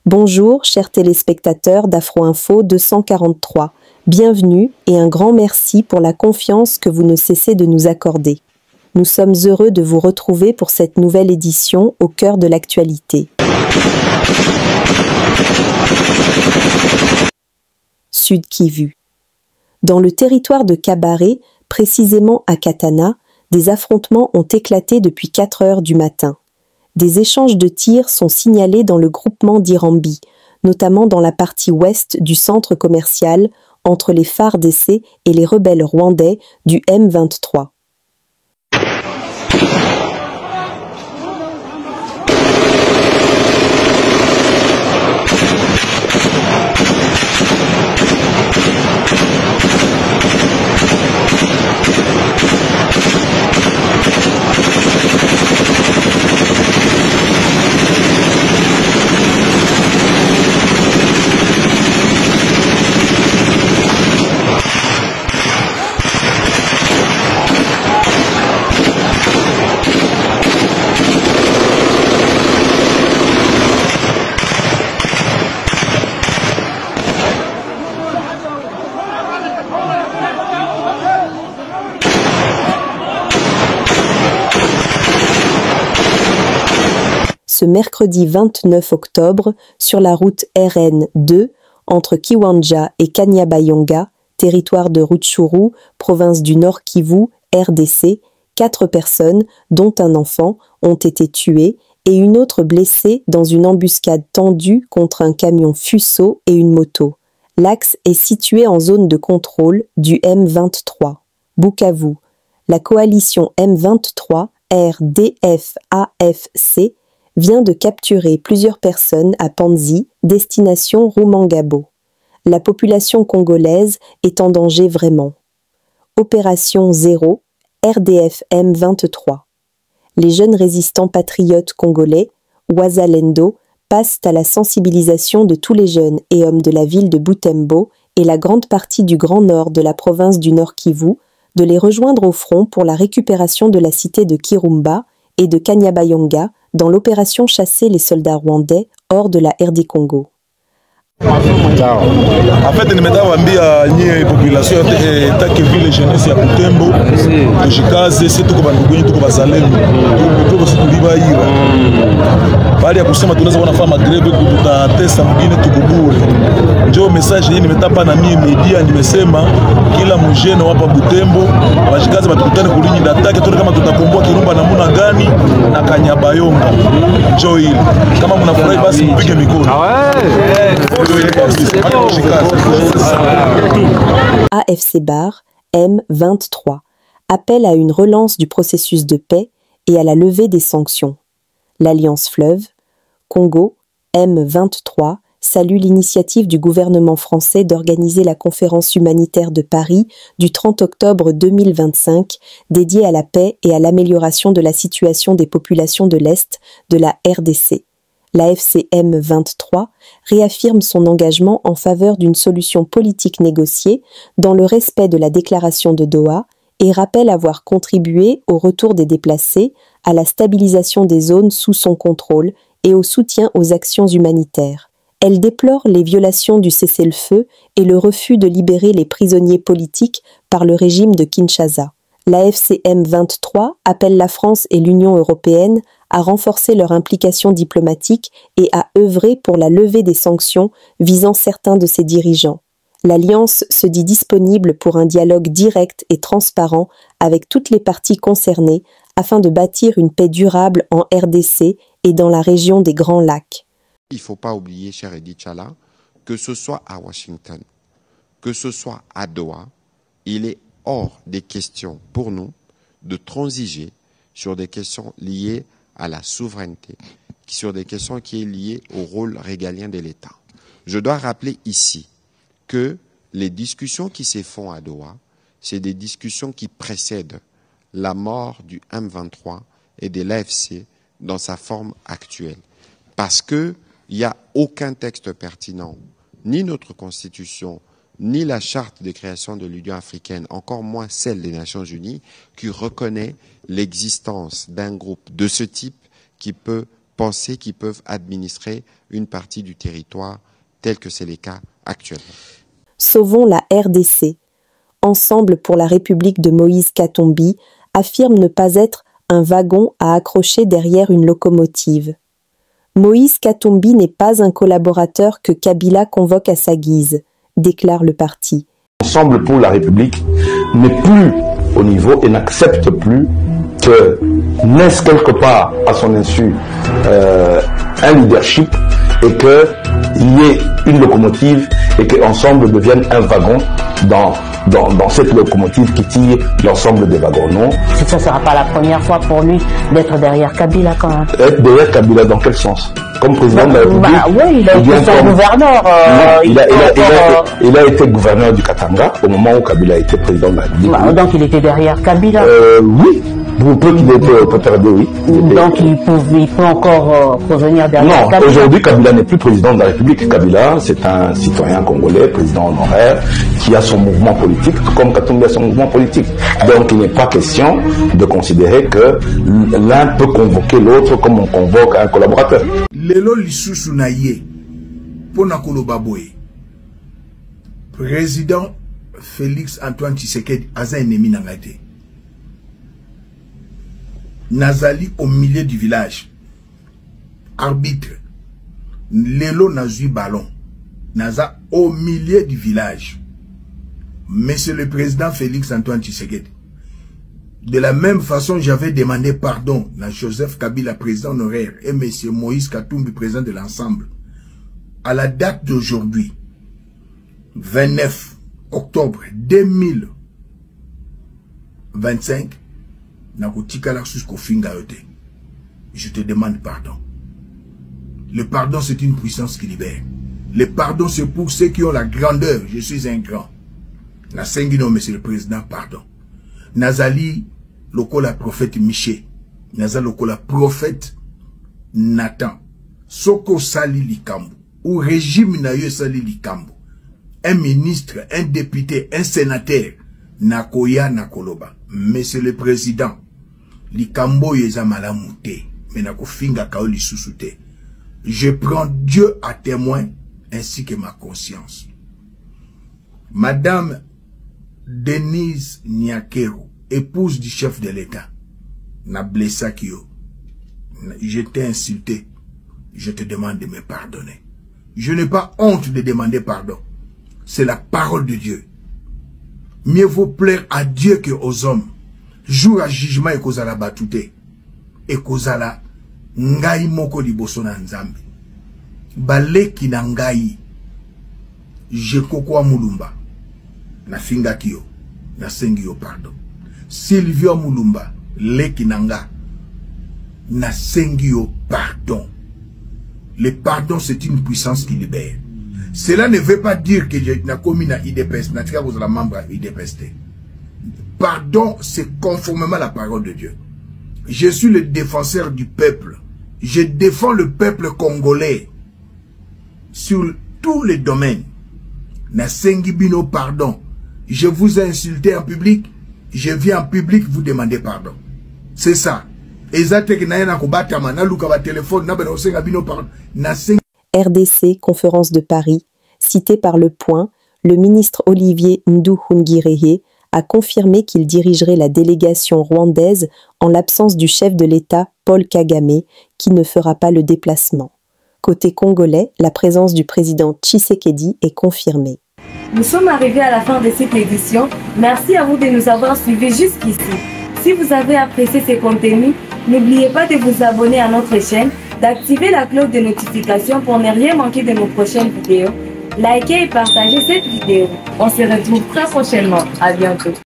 Bonjour, chers téléspectateurs d'Afro-Info 243. Bienvenue et un grand merci pour la confiance que vous ne cessez de nous accorder. Nous sommes heureux de vous retrouver pour cette nouvelle édition au cœur de l'actualité. Sud Kivu. Dans le territoire de Kabaré, précisément à Katana, des affrontements ont éclaté depuis 4 heures du matin. Des échanges de tirs sont signalés dans le groupement d'Irambi, notamment dans la partie ouest du centre commercial entre les FARDC et les rebelles rwandais du M23. Ce mercredi 29 octobre, sur la route RN2, entre Kiwanja et Kanyabayonga, territoire de Rutshuru, province du Nord Kivu, RDC, 4 personnes, dont un enfant, ont été tuées et une autre blessée dans une embuscade tendue contre un camion Fuso et une moto. L'axe est situé en zone de contrôle du M23. Bukavu. La coalition M23 RDF-AFC vient de capturer plusieurs personnes à Panzi, destination Rumangabo. La population congolaise est en danger vraiment. Opération 0, RDF M23. Les jeunes résistants patriotes congolais, Wazalendo, passent à la sensibilisation de tous les jeunes et hommes de la ville de Butembo et la grande partie du Grand Nord de la province du Nord Kivu, de les rejoindre au front pour la récupération de la cité de Kirumba et de Kanyabayonga, dans l'opération chasser les soldats rwandais hors de la RD Congo. En fait, nimetawambia nyie population yote vile jeunesse ya Butembo tushikaze, sisi tuko bandugu yetu, tuko bazalendo, tuko situlibaira bali ya kusema tunaweza wanafanya greve tutatesa mwingine tukubure. Ndio message hii nimetapa na mimi media, nimesema kila mjene hapa Butembo washikaze batukutane kulinyi datake tuone kama tutakomboa Kirumba namuna gani na Kanyabayonga. Ndio hili kama mnafurahi basi mpige mikono. AFC Bar, M23, appelle à une relance du processus de paix et à la levée des sanctions. L'Alliance Fleuve, Congo, M23, salue l'initiative du gouvernement français d'organiser la conférence humanitaire de Paris du 30 octobre 2025 dédiée à la paix et à l'amélioration de la situation des populations de l'Est de la RDC. La FCM 23 réaffirme son engagement en faveur d'une solution politique négociée dans le respect de la déclaration de Doha et rappelle avoir contribué au retour des déplacés, à la stabilisation des zones sous son contrôle et au soutien aux actions humanitaires. Elle déplore les violations du cessez-le-feu et le refus de libérer les prisonniers politiques par le régime de Kinshasa. La FCM 23 appelle la France et l'Union européenne à renforcer leur implication diplomatique et à œuvrer pour la levée des sanctions visant certains de ses dirigeants. L'Alliance se dit disponible pour un dialogue direct et transparent avec toutes les parties concernées afin de bâtir une paix durable en RDC et dans la région des Grands Lacs. Il ne faut pas oublier, cher Edith Chala, que ce soit à Washington, que ce soit à Doha, il est hors des questions pour nous de transiger sur des questions liées à la souveraineté, sur des questions qui sont liées au rôle régalien de l'État. Je dois rappeler ici que les discussions qui se font à Doha, c'est des discussions qui précèdent la mort du M23 et de l'AFC dans sa forme actuelle. Parce qu'il n'y a aucun texte pertinent, ni notre Constitution, ni la charte de création de l'Union africaine, encore moins celle des Nations unies, qui reconnaît l'existence d'un groupe de ce type qui peut penser qu'ils peuvent administrer une partie du territoire tel que c'est le cas actuellement. Sauvons la RDC. Ensemble pour la République de Moïse Katumbi affirme ne pas être un wagon à accrocher derrière une locomotive. Moïse Katumbi n'est pas un collaborateur que Kabila convoque à sa guise, déclare le parti. Ensemble pour la République n'est plus au niveau et n'accepte plus que naisse quelque part à son insu un leadership et qu'il y ait une locomotive et qu'ensemble devienne un wagon dans cette locomotive qui tire l'ensemble des wagons. Non. Ça ne sera pas la première fois pour lui d'être derrière Kabila quand même. Être derrière Kabila dans quel sens? Comme président de la République? Oui, il a été son gouverneur. Il a été gouverneur du Katanga au moment où Kabila était président de la République. Donc il était derrière Kabila? Oui. Pour peu qu'il était perdu, oui. Donc il peut encore revenir derrière Kabila? Non, aujourd'hui Kabila n'est plus président de la République. Kabila, c'est un citoyen congolais, président honoraire, qui a son mouvement politique, comme Katumbi a son mouvement politique. Donc il n'est pas question de considérer que l'un peut convoquer l'autre comme on convoque un collaborateur. Lelo lisusu na ye pona koloba boye. Président Félix Antoine Tshisekedi aza ennemi na ngate. Nazali au milieu du village. Arbitre. Lelo nazui ballon. Naza au milieu du village. Monsieur le président Félix Antoine Tshisekedi. De la même façon, j'avais demandé pardon à Joseph Kabila, président honoraire, et monsieur Moïse Katumbi, président de l'ensemble. À la date d'aujourd'hui, 29 octobre 2025, je te demande pardon. Le pardon, c'est une puissance qui libère. Le pardon, c'est pour ceux qui ont la grandeur. Je suis un grand. Na Sengino, monsieur le président, pardon. Nazali, lokola prophète Miché. Nazali, lokola prophète Nathan. Soko sali likambo. Ou régime na yo sali likambo. Un ministre, un député, un sénateur. Nakoya nakoloba. Monsieur le président. Likambo yeza malamute. Menako finga kaoli susute. Je prends Dieu à témoin ainsi que ma conscience. Madame Denise Nyakero, épouse du chef de l'État, na blessa kyo. Je t'ai insulté. Je te demande de me pardonner. Je n'ai pas honte de demander pardon. C'est la parole de Dieu. Mieux vaut plaire à Dieu que aux hommes. Jour à jugement et kozala batute. Et kozala ngai moko liboso na nzambe. Baleki na ngai. Je kokwa mulumba. Na finga kyo. Na sengi yo pardon. Sylvia mulumba. Leki nanga. Na sengi yo pardon. Le pardon, c'est une puissance qui libère. Cela ne veut pas dire que j'ai commis na IDPS. Na tika vous la membre à IDPS. Pardon, c'est conformément à la parole de Dieu. Je suis le défenseur du peuple. Je défends le peuple congolais sur tous les domaines. Na sengi bino pardon. Je vous ai insulté en public. Je viens en public vous demander pardon. C'est ça. RDC, conférence de Paris, cité par Le Point, le ministre Olivier Nduhungirehe a confirmé qu'il dirigerait la délégation rwandaise en l'absence du chef de l'État Paul Kagame, qui ne fera pas le déplacement. Côté congolais, la présence du président Tshisekedi est confirmée. Nous sommes arrivés à la fin de cette édition. Merci à vous de nous avoir suivis jusqu'ici. Si vous avez apprécié ces contenus, n'oubliez pas de vous abonner à notre chaîne, d'activer la cloche de notification pour ne rien manquer de nos prochaines vidéos. Likez et partagez cette vidéo. On se retrouve très prochainement. À bientôt.